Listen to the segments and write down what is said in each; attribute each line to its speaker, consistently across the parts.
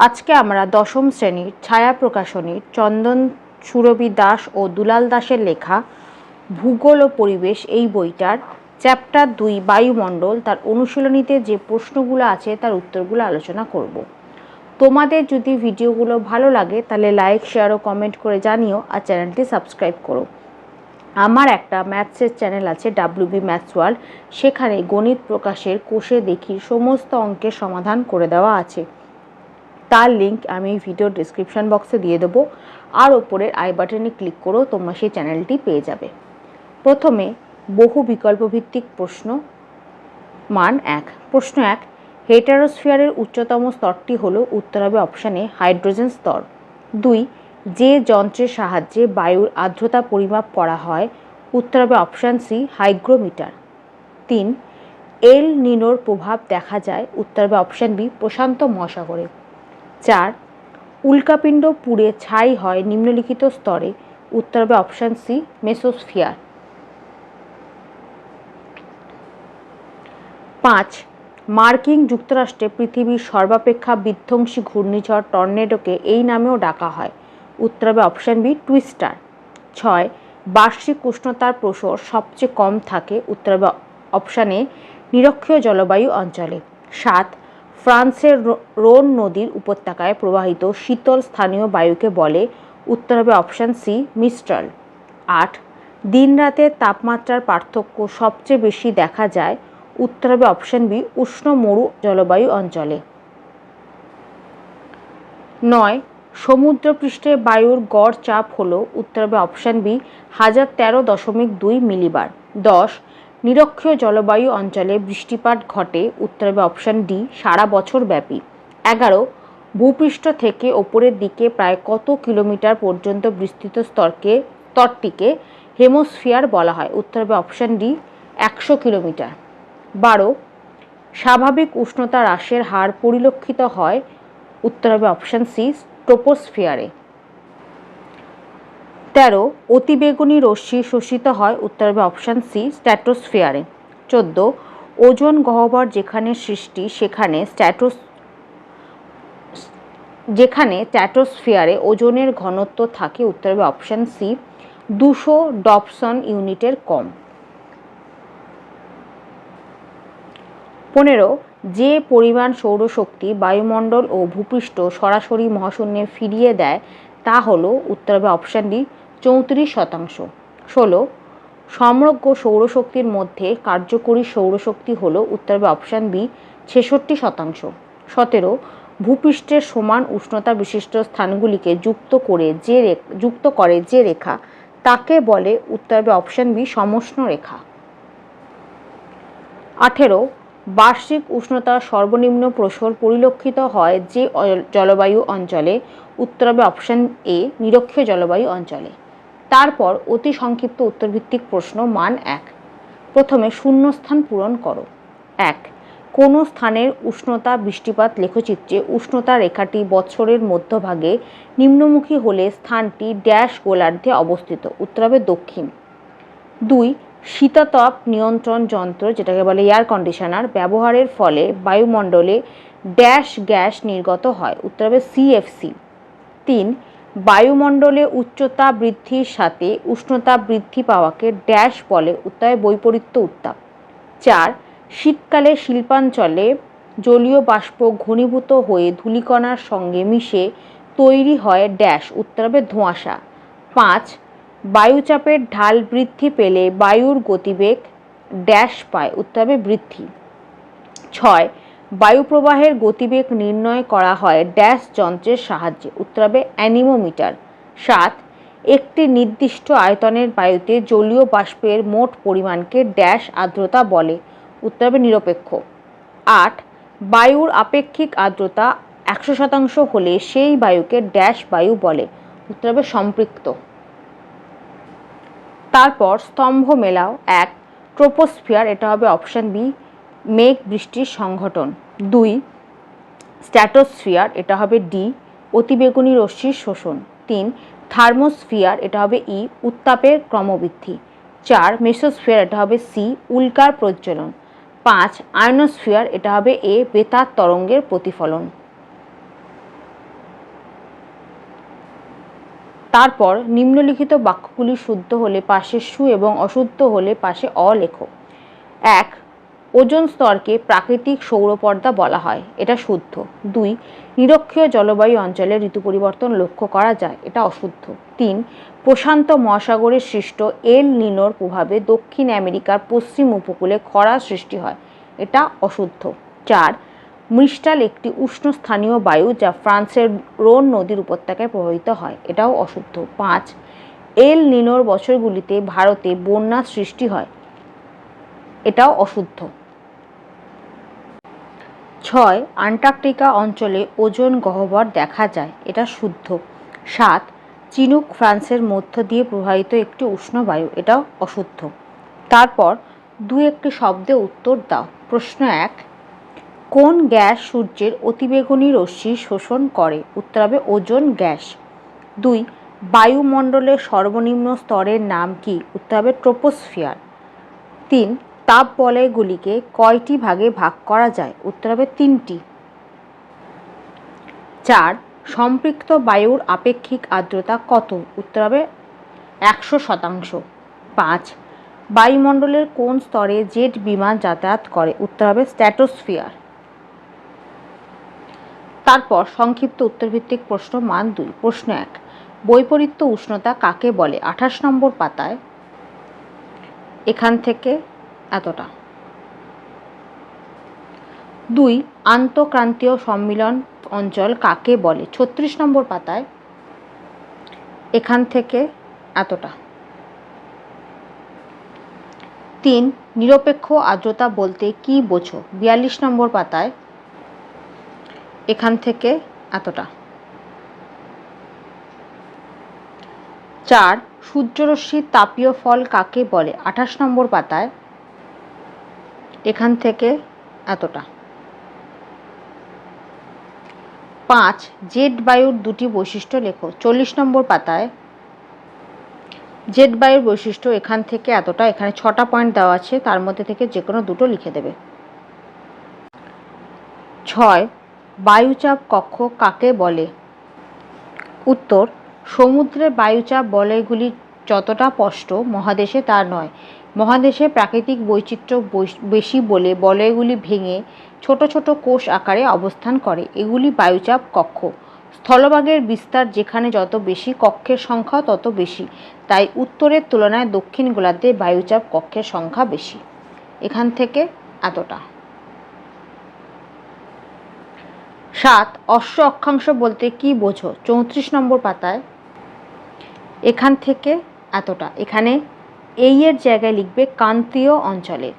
Speaker 1: আজকে আমরা দশম শ্রেণীর ছায়া প্রকাশনীর চন্দন সুরভি দাস ও দুলাল দাসের লেখা ভূগোল ও পরিবেশ এই বইটার চ্যাপ্টার 2 বায়ুমণ্ডল তার অনুশীলনীতে যে প্রশ্নগুলো আছে তার উত্তরগুলো আলোচনা করব। তোমাদের যদি ভিডিওগুলো ভালো লাগে তাহলে লাইক, শেয়ার ও কমেন্ট করে জানিও, আর চ্যানেলটি সাবস্ক্রাইব করো। আমার একটা ম্যাথসের চ্যানেল আছে WB ম্যাথস ওয়ার্ল্ড, সেখানে গণিত প্রকাশের কোষে দেখি সমস্ত অঙ্কের সমাধান করে দেওয়া আছে। তার লিঙ্ক আমি ভিডিও ডিসক্রিপশন বক্সে দিয়ে দেবো, আর ওপরের আই বাটনে ক্লিক করেও তোমরা সেই চ্যানেলটি পেয়ে যাবে। প্রথমে বহু বিকল্প ভিত্তিক প্রশ্ন মান 1। প্রশ্ন 1, হেটারোস্ফিয়ারের উচ্চতম স্তরটি হলো, উত্তর হবে অপশানে হাইড্রোজেন স্তর। 2, যে যন্ত্রের সাহায্যে বায়ুর আর্দ্রতা পরিমাপ করা হয়, উত্তর হবে অপশান সি হাইগ্রোমিটার। 3, এল নিনোর প্রভাব দেখা যায়, উত্তর হবে অপশান বি প্রশান্ত মহাসাগরে। 4, উল্কাপিণ্ড পুড়ে ছাই হয় নিম্নলিখিত স্তরে, উত্তর হবে অপশান সি মেসোস্ফিয়ার। 5, মার্কিন যুক্তরাষ্ট্রে পৃথিবীর সর্বাপেক্ষা বিধ্বংসী ঘূর্ণিঝড় টর্নেডোকে এই নামেও ডাকা হয়, উত্তর হবে অপশান বি টুইস্টার। 6, বার্ষিক উষ্ণতার প্রসর সবচেয়ে কম থাকে, উত্তর হবে অপশান এ নিরক্ষীয় জলবায়ু অঞ্চলে। 7, ফ্রান্সের রোন নদীর উপত্যকায় প্রবাহিত শীতল স্থানীয় বায়ুকে বলে, উত্তর হবে অপশান সি মিস্ট্রাল। 8, দিন রাতের তাপমাত্রার পার্থক্য সবচেয়ে বেশি দেখা যায়, উত্তর হবে অপশান বি উষ্ণ মরু জলবায়ু অঞ্চলে। 9, সমুদ্রপৃষ্ঠে বায়ুর গড় চাপ হলো, উত্তর হবে অপশান বি 1013.2 মিলিবার। 10, নিরক্ষীয় জলবায়ু অঞ্চলে বৃষ্টিপাত ঘটে, উত্তর হবে অপশান ডি সারা বছর ব্যাপী। 11, ভূপৃষ্ঠ থেকে ওপরের দিকে প্রায় কত কিলোমিটার পর্যন্ত বিস্তৃত স্তরটিকে হেমোস্ফিয়ার বলা হয়, উত্তর হবে অপশান ডি 100 কিলোমিটার। 12, স্বাভাবিক উষ্ণতা হ্রাসের হার পরিলক্ষিত হয়, উত্তর হবে অপশান সি ট্রোপোস্ফিয়ারে। 13, অতিবেগুনি রশ্মি শোষিত হয়, উত্তর হবে অপশান সি স্ট্র্যাটোস্ফিয়ারে। 14, ওজোন গহ্বর যেখানে সৃষ্টি যেখানে স্ট্র্যাটোস্ফিয়ারে ওজোনের ঘনত্ব থাকে, উত্তর হবে অপশান সি 200 ডবসন ইউনিটের কম। 15, যে পরিমাণ সৌরশক্তি বায়ুমণ্ডল ও ভূপৃষ্ঠ সরাসরি মহাশূন্যে ফিরিয়ে দেয় তা হলো, উত্তর হবে অপশান ডি 34%। 16, সমগ্র সৌরশক্তির মধ্যে কার্যকরী সৌরশক্তি হলো, উত্তর হবে অপশান বি 66%। 17, ভূপৃষ্ঠের সমান উষ্ণতা বিশিষ্ট স্থানগুলিকে যুক্ত করে যে রেখা তাকে বলে, উত্তর হবে অপশান বি সমষ্ণ রেখা। 18, বার্ষিক উষ্ণতার সর্বনিম্ন প্রসর পরিলক্ষিত হয় যে জলবায়ু অঞ্চলে, উত্তর হবে অপশান এ নিরক্ষীয় জলবায়ু অঞ্চলে। তারপর অতি সংক্ষিপ্ত উত্তরভিত্তিক প্রশ্ন মান 1। প্রথমে শূন্যস্থান পূরণ করো। 1, কোন স্থানের উষ্ণতা বৃষ্টিপাত লেখচিত্রে উষ্ণতা রেখাটি বৎসরের মধ্যভাগে নিম্নমুখী হলে স্থানটি ড্যাশ গোলার্ধে অবস্থিত, উত্তর হবে দক্ষিণ। 2, শীতাতপ নিয়ন্ত্রণ যন্ত্র যেটাকে বলে এয়ার কন্ডিশনার ব্যবহারের ফলে বায়ুমণ্ডলে ড্যাশ গ্যাস নির্গত হয়, উত্তর হবে সিএফসি। 3, বায়ুমণ্ডলে উচ্চতা বৃদ্ধির সাথে উষ্ণতা বৃদ্ধি পাওয়াকে ড্যাশ বলে, উত্তর হবে বৈপরীত্য উত্তাপ। 4, শীতকালে শিল্পাঞ্চলে জলীয় বাষ্প ঘনীভূত হয়ে ধূলিকণার সঙ্গে মিশে তৈরি হয় ড্যাশ, উত্তর হবে ধোঁয়াশা। 5, বায়ুচাপের ঢাল বৃদ্ধি পেলে বায়ুর গতিবেগ ড্যাশ পায়, উত্তর হবে বৃদ্ধি। 6, বায়ুপ্রবাহের গতিবেগ নির্ণয় করা হয় ড্যাশ যন্ত্রের সাহায্যে, উত্তর হবে অ্যানিমোমিটার। 7, একটি নির্দিষ্ট আয়তনের বায়ুতে জলীয় বাষ্পের মোট পরিমাণকে ড্যাশ আর্দ্রতা বলে, উত্তর হবে নিরপেক্ষ। 8, বায়ুর আপেক্ষিক আর্দ্রতা 100% হলে সেই বায়ুকে ড্যাশ বায়ু বলে, উত্তর হবে সম্পৃক্ত। তারপর স্তম্ভ মেলাও। 1, ট্রোপোস্ফিয়ার, এটা হবে অপশান বি মেঘ বৃষ্টির সংঘটন। 2, স্ট্র্যাটোস্ফিয়ার, এটা হবে ডি অতিবেগুনি রশ্মির শোষণ। 3, থার্মোস্ফিয়ার, এটা হবে ই উত্তাপের ক্রমবৃদ্ধি। 4, মেসোস্ফিয়ার, এটা হবে সি উল্কার প্রজ্বলন। 5, আয়নোস্ফিয়ার, এটা হবে এ বেতার তরঙ্গের প্রতিফলন। তারপর নিম্নলিখিত বাক্যগুলি শুদ্ধ হলে পাশে সু এবং অশুদ্ধ হলে পাশে অ লেখো। 1. ওজোন স্তরকে প্রাকৃতিক সৌরপর্দা বলা হয়, এটা শুদ্ধ। 2. নিরক্ষীয় জলবায়ু অঞ্চলে ঋতু পরিবর্তন লক্ষ্য করা যায়, এটা অশুদ্ধ। 3. প্রশান্ত মহাসাগরের সৃষ্ট এল নিনোর প্রভাবে দক্ষিণ আমেরিকার পশ্চিম উপকূলে খরার সৃষ্টি হয়, এটা অশুদ্ধ। 4. মৃষ্টাল একটি উষ্ণ স্থানীয় বায়ু যা ফ্রান্সের রোন নদীর উপত্যকায় প্রবাহিত হয়, এটাও অশুদ্ধ। 5. এল নিনোর বছরগুলিতে ভারতে বন্যার সৃষ্টি হয়, এটাও অশুদ্ধ। 6. আন্টার্কটিকা অঞ্চলে ওজোন গহ্বর দেখা যায়, এটা শুদ্ধ। 7. চিনুক ফ্রান্সের মধ্য দিয়ে প্রবাহিত একটি উষ্ণ বায়ু, এটাও অশুদ্ধ। তারপর একটি শব্দে উত্তর দাও। প্রশ্ন 1. কোন গ্যাস সূর্যের অতিবেগুনি রশ্মি শোষণ করে? উত্তর হবে ওজোন গ্যাস। 2. বায়ুমণ্ডলের সর্বনিম্ন স্তরের নাম কি? উত্তর হবে ট্রোপোস্ফিয়ার। 3. তাপ বলয়গুলিকে কয়টি ভাগে ভাগ করা যায়? উত্তর হবে 3টি। 4. সম্পৃক্ত বায়ুর আপেক্ষিক আর্দ্রতা কত? উত্তর হবে 100%। 5. বায়ুমণ্ডলের কোন স্তরে জেট বিমান যাতায়াত করে? উত্তর হবে স্ট্র্যাটোস্ফিয়ার। তারপর সংক্ষিপ্ত উত্তরভিত্তিক প্রশ্ন মান 2। প্রশ্ন 1. বৈপরীত্য উষ্ণতা কাকে বলে? 28 নম্বর পাতায় এখান থেকে এতটা। 2. আন্তঃক্রান্তীয় সম্মিলন অঞ্চল কাকে বলে? 36 নম্বর পাতায় এখান থেকে এতটা। 3. নিরপেক্ষ আর্দ্রতা বলতে কি বোঝো? 42 নম্বর পাতায় এখান থেকে এতটা। 4. সূর্যরশ্মির তাপীয় ফল কাকে বলে? 28 নম্বর পাতায় এখান থেকে এতটা। 5. জেট বায়ুর দুটি বৈশিষ্ট্য লেখো। 40 নম্বর পাতায় জেট বায়ুর বৈশিষ্ট্য এখান থেকে এতটা। এখানে 6টা পয়েন্ট দেওয়া আছে, তার মধ্যে থেকে যে কোনো দুটো লিখে দেবে। 6. বায়ুচাপ কক্ষ কাকে বলে? উত্তর, সমুদ্রের বায়ুচাপ বলয়গুলি যতটা স্পষ্ট মহাদেশে তা নয়। মহাদেশে প্রাকৃতিক বৈচিত্র্য বেশি বলে বলয়গুলি ভেঙে ছোট ছোট কোষ আকারে অবস্থান করে, এগুলি বায়ুচাপ কক্ষ। স্থলভাগের বিস্তার যেখানে যত বেশি, কক্ষের সংখ্যাও তত বেশি, তাই উত্তরের তুলনায় দক্ষিণ গোলার্ধে বায়ুচাপ কক্ষের সংখ্যা বেশি। এখান থেকে এতটা। 7. অশ্ব অক্ষাংশ বলতে কি বোঝো? 34 নম্বর পাতায় এখান থেকে এতটা। এখানে এই এর জায়গায় লিখবে ক্রান্তীয় অঞ্চলের।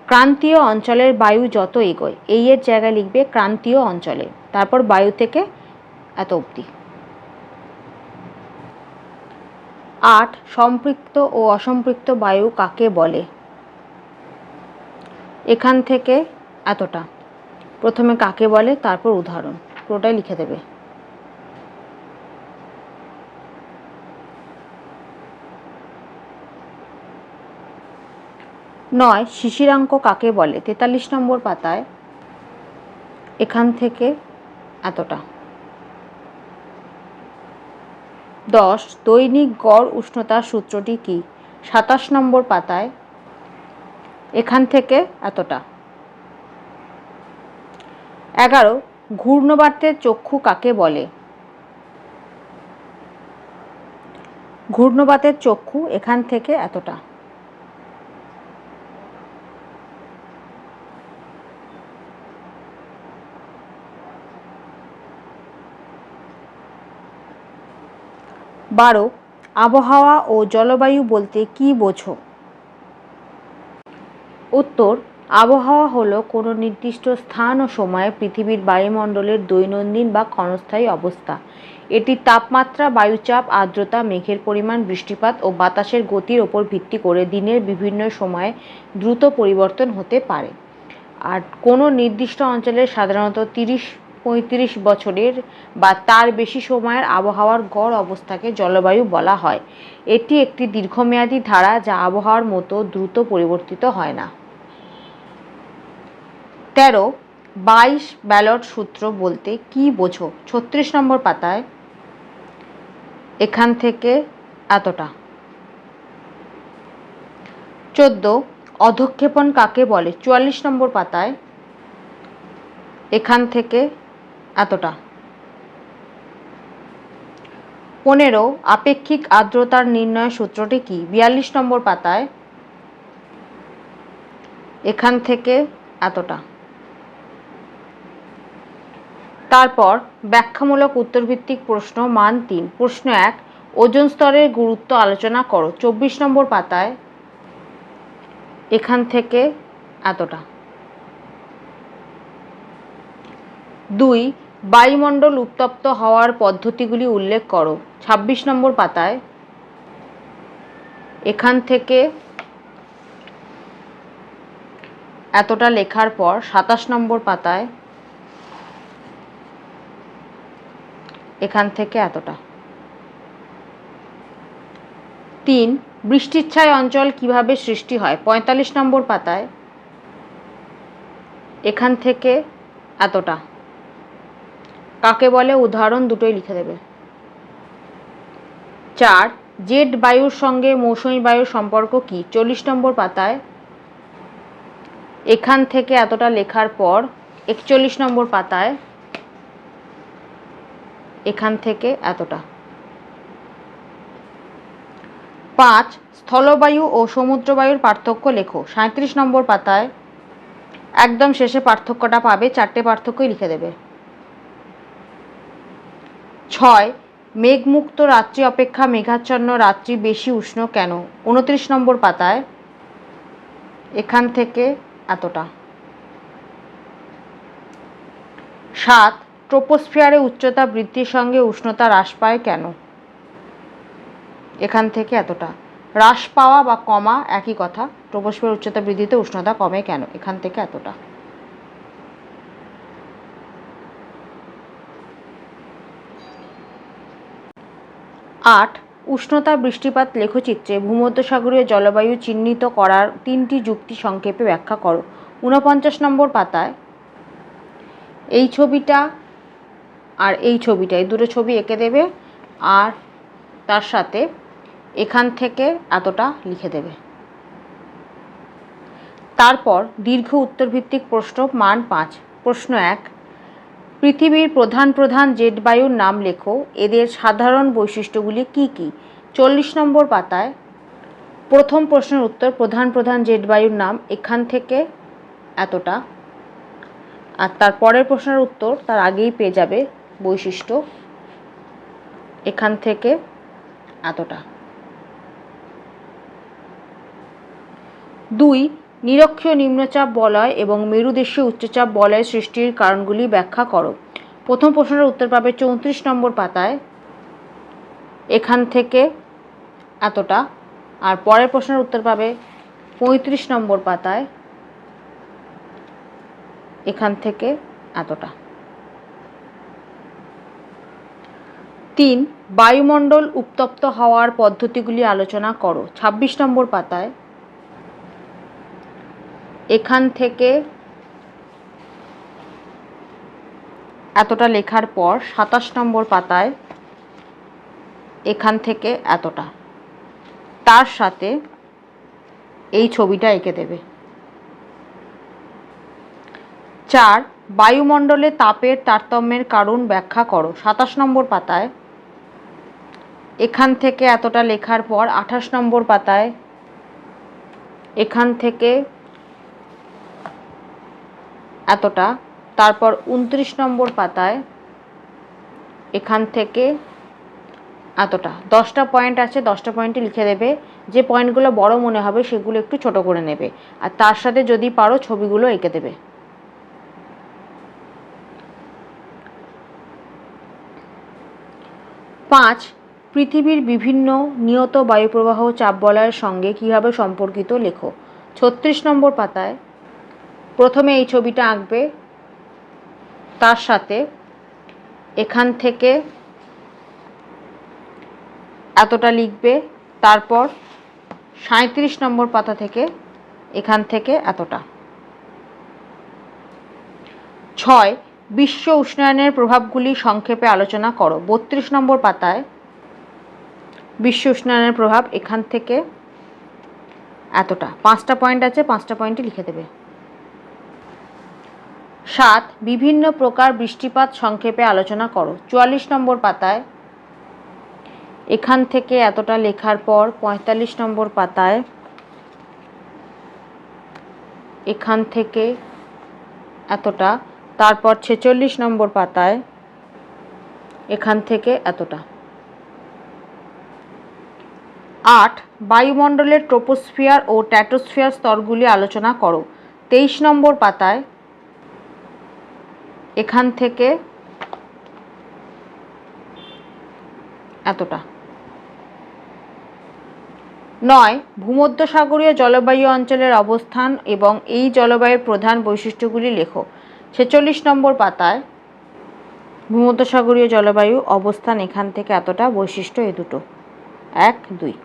Speaker 1: ক্রান্তীয় অঞ্চলের বায়ু যত এগোয়, এই এর জায়গায় লিখবে ক্রান্তীয় অঞ্চলে, তারপর বায়ু থেকে এত অবধি। 8. সম্পৃক্ত ও অসম্পৃক্ত বায়ু কাকে বলে? এখান থেকে এতটা। প্রথমে কাকে বলে, তারপর উদাহরণ, পুরোটাই লিখে দেবে। 9. শিশিরাঙ্ক কাকে বলে? 43 নম্বর পাতায় এখান থেকে এতটা। 10. দৈনিক গড় উষ্ণতার সূত্রটি কি? 27 নম্বর পাতায় এখান থেকে এতটা। 11. ঘূর্ণবাতের চক্ষু কাকে বলে? ঘূর্ণবাতের চক্ষু এখান থেকে এতটা। 12. আবহাওয়া ও জলবায়ু বলতে কি বোঝো? উত্তর, আবহাওয়া হলো কোনো নির্দিষ্ট স্থান ও সময়ে পৃথিবীর বায়ুমণ্ডলের দৈনন্দিন বা ক্ষণস্থায়ী অবস্থা। এটি তাপমাত্রা, বায়ুচাপ, আর্দ্রতা, মেঘের পরিমাণ, বৃষ্টিপাত ও বাতাসের গতির ওপর ভিত্তি করে দিনের বিভিন্ন সময়ে দ্রুত পরিবর্তন হতে পারে। আর কোনো নির্দিষ্ট অঞ্চলের সাধারণত 30-35 বছরের বা তার বেশি সময়ের আবহাওয়ার গড় অবস্থাকে জলবায়ু বলা হয়। এটি একটি দীর্ঘমেয়াদী ধারা যা আবহাওয়ার মতো দ্রুত পরিবর্তিত হয় না। 13. 22 ব্যালট সূত্র বলতে কি বোঝো? 36 নম্বর পাতায় এখান থেকে এতটা। 14 অধঃক্ষেপণ কাকে বলে? 44 নম্বর পাতায়। এখান থেকে এতটা। 15 আপেক্ষিক আর্দ্রতার নির্ণয় সূত্রটি কি? 42 নম্বর পাতায়। এখান থেকে এতটা। তারপর ব্যাখ্যামূলক উত্তরভিত্তিক প্রশ্ন মান 3। প্রশ্ন 1 ওজোন স্তরের গুরুত্ব আলোচনা করো। 24 নম্বর পাতায়। এখান থেকে এতটা। 2 বায়ুমণ্ডল উত্তপ্ত হওয়ার পদ্ধতিগুলি উল্লেখ করো। 26 নম্বর পাতায়। এখান থেকে এতটা লেখার পর 27 নম্বর পাতায়। এখান থেকে এতটা। 3 বৃষ্টিচ্ছায় অঞ্চল কিভাবে সৃষ্টি হয়? 45 নম্বর পাতায়। এখান থেকে এতটা। কাকে বলে? উদাহরণ দুটোই লিখে দেবে। 4 জেট বায়ুর সঙ্গে মৌসুমী বায়ুর সম্পর্ক কি? 40 নম্বর পাতায়। এখান থেকে এতটা লেখার পর 41 নম্বর পাতায়। এখান থেকে এতটা। 5 স্থলবায়ু ও সমুদ্রবায়ুর পার্থক্য লেখো। 37 নম্বর পাতায়। একদম শেষে পার্থক্যটা পাবে, 4টে পার্থক্যই লিখে দেবে। 6 মেঘমুক্ত রাত্রি অপেক্ষা মেঘাচ্ছন্ন রাত্রি বেশি উষ্ণ কেন? 29 নম্বর পাতায়। এখান থেকে এতটা। 7 ট্রপোস্ফিয়ারে উচ্চতা বৃদ্ধির সঙ্গে উষ্ণতা হ্রাস পায় কেন? এখান থেকে এতটা। হ্রাস পাওয়া বা কমা একই কথা। ট্রপোস্ফিয়ার উচ্চতা বৃদ্ধিতে উষ্ণতা কমে কেন? এখান থেকে এতটা। 8 উষ্ণতা বৃষ্টিপাত লেখচিত্রে ভূমধ্যসাগরীয় জলবায়ু চিহ্নিত করার 3টি যুক্তি সংক্ষেপে ব্যাখ্যা করো। 49 নম্বর পাতায়। এই ছবিটা আর এই ছবিটা, এই দুটো ছবি এঁকে দেবে আর তার সাথে এখান থেকে এতটা লিখে দেবে। তারপর দীর্ঘ উত্তরভিত্তিক প্রশ্ন মান 5। প্রশ্ন 1 পৃথিবীর প্রধান প্রধান জেট বায়ুর নাম লেখো। এদের সাধারণ বৈশিষ্ট্যগুলি কি কি? 40 নম্বর পাতায়। প্রথম প্রশ্নের উত্তর প্রধান প্রধান জেট বায়ুর নাম এখান থেকে এতটা। আর তার পরের প্রশ্নের উত্তর তার আগেই পেয়ে যাবে বৈশিষ্ট্য এখান থেকে এতটা। 2 নিরক্ষীয় নিম্নচাপ বলয় এবং মেরুদেশীয় উচ্চচাপ বলয় সৃষ্টির কারণগুলি ব্যাখ্যা করো। প্রথম প্রশ্নের উত্তর পাবে 34 নম্বর পাতায়। এখান থেকে এতটা। আর পরের প্রশ্নের উত্তর পাবে 35 নম্বর পাতায়। এখান থেকে এতটা। 3 বায়ুমণ্ডল উত্তপ্ত হওয়ার পদ্ধতিগুলি আলোচনা করো। 26 নম্বর পাতায়। এখান থেকে এতটা লেখার পর 27 নম্বর পাতায়। এখান থেকে এতটা। তার সাথে এই ছবিটা এঁকে দেবে। 4 বায়ুমণ্ডলে তাপের তারতম্যের কারণ ব্যাখ্যা করো। 27 নম্বর পাতায়। এখান থেকে এতটা লেখার পর 28 নম্বর পাতায়। এখান থেকে এতটা। তারপর 29 নম্বর পাতায়। এখান থেকে এতটা। 10টা পয়েন্ট আছে, 10টা পয়েন্টই লিখে দেবে। যে পয়েন্টগুলো বড় মনে হবে সেগুলো একটু ছোট করে নেবে, আর তার সাথে যদি পারো ছবিগুলো এঁকে দেবে। 5 পৃথিবীর বিভিন্ন নিয়ত বায়ুপ্রবাহ চাপ বলয়ের সঙ্গে কীভাবে সম্পর্কিত লেখো। 36 নম্বর পাতায়। প্রথমে এই ছবিটা আঁকবে, তার সাথে এখান থেকে এতটা লিখবে। তারপর 37 নম্বর পাতা থেকে এখান থেকে এতটা। 6 বিশ্ব উষ্ণায়নের প্রভাবগুলি সংক্ষেপে আলোচনা করো। 32 নম্বর পাতায়। বিশ্ব উষ্ণায়নের প্রভাব এখান থেকে এতটা। 5টা পয়েন্ট আছে, 5টা পয়েন্টই লিখে দেবে। 7 বিভিন্ন প্রকার বৃষ্টিপাত সংক্ষেপে আলোচনা করো। 44 নম্বর পাতায় এখান থেকে এতটা লেখার পর 45 নম্বর পাতায় এখান থেকে এতটা, তারপর 46 নম্বর পাতায় এখান থেকে এতটা। 8 বায়ুমণ্ডলের ট্রোপোস্ফিয়ার ও স্ট্র্যাটোস্ফিয়ার স্তরগুলি আলোচনা করো। 23 নম্বর পাতায় এখান থেকে এতটা। 9 ভূমধ্যসাগরীয় জলবায়ু অঞ্চলের অবস্থান এবং এই জলবায়ুর প্রধান বৈশিষ্ট্যগুলি লেখো। 46 নম্বর পাতায় ভূমধ্যসাগরীয় জলবায়ু অবস্থান এখান থেকে এতটা, বৈশিষ্ট্য এ দুটো, 1, 2।